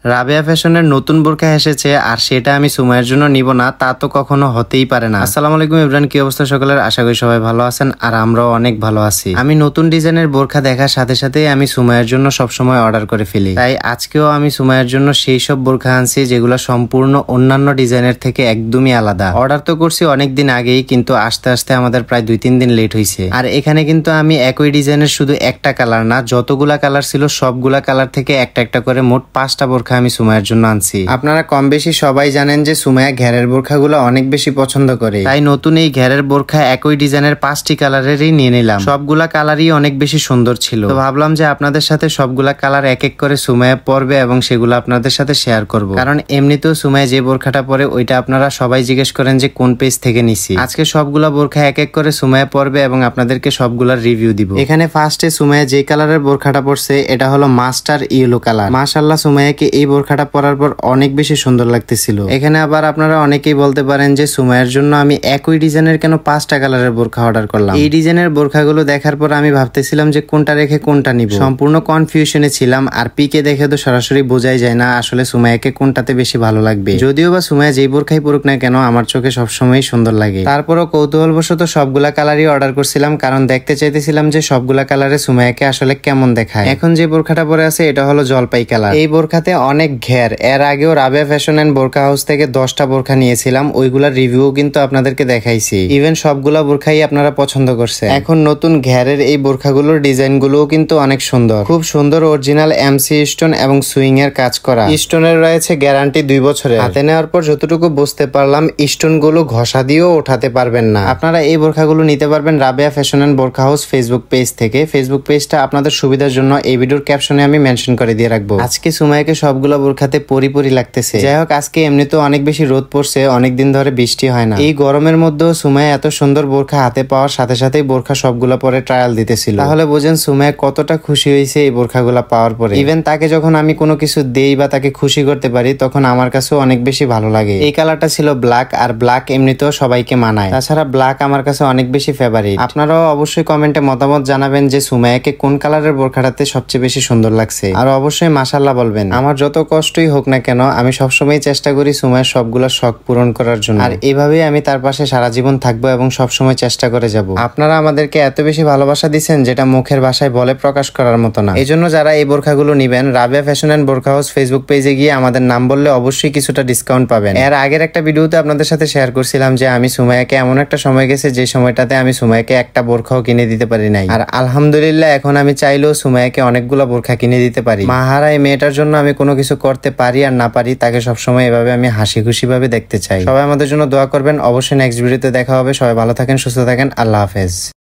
রাবেয়া ফ্যাশনের নতুন বোরকা এসেছে আর সেটা আমি সুমাইয়ের জন্য নিব না, তা তো কখনো হতেই পারে না। আসসালামু আলাইকুম এভরিওয়ান, কি অবস্থা সকলের? আশা করি সবাই ভালো আছেন আর আমরাও অনেক ভালো আছি। আমি নতুন ডিজাইনের বোরকা দেখার সাথে সাথে আমি সুমাইয়ের জন্য সবসময় অর্ডার করে ফেলি, তাই আজকেও আমি সুমাইয়ের জন্য সেই সব বোরকা আনছি যেগুলো সম্পূর্ণ অন্যান্য ডিজাইনের থেকে একদমই আলাদা। অর্ডার তো করছি অনেক দিন আগেই, কিন্তু আস্তে আস্তে আমাদের প্রায় 2-3 দিন লেট হয়েছে। আর এখানে কিন্তু আমি একই ডিজাইনের শুধু একটা কালার না, যতগুলা কালার ছিল সবগুলা কালার থেকে একটা একটা করে মোট 5টা বোরকা আমি সুমাইয়ের জন্য আনছি। আপনারা কম বেশি সবাই জানেন যে সুমাইয়া ঘেরের বোরখাগুলো অনেক বেশি পছন্দ করে, তাই নতুন এই ঘেরের বোরখা একই ডিজাইনের 5টি কালারেরই নিয়ে নিলাম। সবগুলা কালারই অনেক বেশি সুন্দর ছিল, তো ভাবলাম যে আপনাদের সাথে সবগুলা কালার এক এক করে সুমাইয়া পরবে এবং সেগুলো আপনাদের সাথে শেয়ার করব। কারণ এমনিতেও সুমাইয়া যে বোরখাটা পরে ওইটা আপনারা সবাই জিজ্ঞেস করেন যে কোন পেজ থেকে নিছি। আজকে সবগুলা বোরখা এক এক করে সুমাইয়া পরবে এবং আপনাদেরকে সবগুলার রিভিউ দিব। এখানে ফার্স্টে সুমাইয়া যে কালারের বোরখাটা পরছে এটা হলো মাস্টার ইয়েলো কালার। মাশাআল্লাহ, সুমাইয়াকে এই বোরখাটা পরার পর অনেক বেশি সুন্দর লাগতেছিল। এখানে আবার আপনারা অনেকেই বলতে পারেন যে সুমাইয়ার জন্য আমি একই ডিজাইনের কেন 5টা কালারের বোরখা অর্ডার করলাম। এই ডিজাইনের বোরখাগুলো দেখার পর আমি ভাবতেছিলাম যে কোনটা রেখে কোনটা নিব, সম্পূর্ণ কনফিউশনে ছিলাম। আর পিকে দেখে তো সরাসরি বোঝাই যায় না আসলে সুমাইয়াকে কোনটাতে বেশি ভালো লাগবে। যদিও বা সুমাইয়া যেই বোরখাই পরুক না কেন আমার চোখে সবসময় সুন্দর লাগে। তারপরও কৌতূহলবশত সবগুলা কালারই অর্ডার করছিলাম, কারণ দেখতে চাইতেছিলাম যে সবগুলা কালারে সুমাইয়াকে আসলে কেমন দেখায়। এখন যে বোরখাটা পরে আছে এটা হলো জলপাই কালার। এই বোরখাতে অনেক ঘের। এর আগেও রাবেয়া ফ্যাশন এন্ড বোরকা হাউস থেকে 10টা বোরখা নিয়েছিলাম, ওইগুলার রিভিউ কিন্তু আপনাদেরকে দেখাইছি। ইভেন সবগুলা বোরখাই আপনারা পছন্দ করছে। এখন নতুন ঘেরের এই বোরখাগুলোর ডিজাইন গুলোও কিন্তু অনেক সুন্দর, খুব সুন্দর অরিজিনাল এমসি স্টোন এবং সুইং এর কাজ করা। স্টোনের রয়েছে গ্যারান্টি 2 বছরের। হাতে নেওয়ার পর যতটুকু বুঝতে পারলাম স্টোন গুলো ঘষা দিয়েও ওঠাতে পারবেন না। আপনারা এই বোরখাগুলো নিতে পারবেন রাবেয়া ফ্যাশন এন্ড বোরকা হাউস ফেসবুক পেজ থেকে। ফেসবুক পেজটা আপনাদের সুবিধার জন্য এই ভিডিওর ক্যাপশনে আমি মেনশন করে দিয়ে রাখবো। আজকে সুমাইয়াকে সবগুলো বোরখাতে পরি লাগতেছে। যাই হোক, আজকে এমনিতেও অনেক বেশি রোদ পড়ছে, অনেকদিন ধরে বৃষ্টি হয় না। এই গরমের মধ্যেও সুমাইয়া এত সুন্দর বোরখা হাতে পাওয়ার সাথে সাথেই বোরখা সবগুলা পরে ট্রায়াল দিতেছিল। তাহলে বোঝেন সুমাইয়া কতটা খুশি হয়েছে এই বোরখাগুলা পাওয়ার পরে। ইভেন তাকে যখন আমি কোনো কিছু দেই বা তাকে খুশি করতে পারি তখন আমার কাছেও অনেক বেশি ভালো লাগে। এই কালারটা ছিল ব্ল্যাক, আর ব্ল্যাক এমনিতেও সবাইকে মানায়। তাছাড়া ব্ল্যাক আমার কাছে অনেক বেশি ফেভারিট। আপনারাও অবশ্যই কমেন্টে মতামত জানাবেন যে সুমাইয়াকে কোন কালারের বোরখাটাতে সবচেয়ে বেশি সুন্দর লাগছে। আর অবশ্যই মাশাআল্লাহ বলবেন। আমার যত কষ্টই হোক না কেন আমি সবসময় চেষ্টা করি সুমাইয়ের সবগুলা শখ পূরণ করার জন্য, আর এভাবেই আমি তার পাশে সারা জীবন থাকবো এবং সবসময় চেষ্টা করে যাব। আপনারা আমাদেরকে এত বেশি ভালোবাসা দিচ্ছেন যেটা মুখের ভাষায় বলে প্রকাশ করার মতো না। এই জন্য যারা এই বোরখাগুলো নিবেন রাবেয়া ফ্যাশন এন্ড বোরকা হাউস ফেসবুক পেজে গিয়ে আমাদের নাম বললে অবশ্যই কিছুটা ডিসকাউন্ট পাবেন। এর আগের একটা ভিডিওতে আপনাদের সাথে শেয়ার করছিলাম যে আমি সুমাইয়াকে এমন একটা সময় গেছে যে সময়টাতে আমি সুমাইয়াকে একটা বোরখাও কিনে দিতে পারি নাই, আর আলহামদুলিল্লাহ এখন আমি চাইলেও সুমাইয়াকে অনেকগুলো বোরখা কিনে দিতে পারি। মাহারা এই মেয়েটার জন্য আমি কোনো কিছু করতে পারি আর না পারি, তাকে সবসময় এভাবে আমি হাসি খুশি ভাবে দেখতে চাই। সবাই আমাদের জন্য দোয়া করবেন। অবশ্যই নেক্সট ভিডিওতে দেখা হবে। সবাই ভালো থাকেন, সুস্থ থাকেন। আল্লাহ হাফেজ।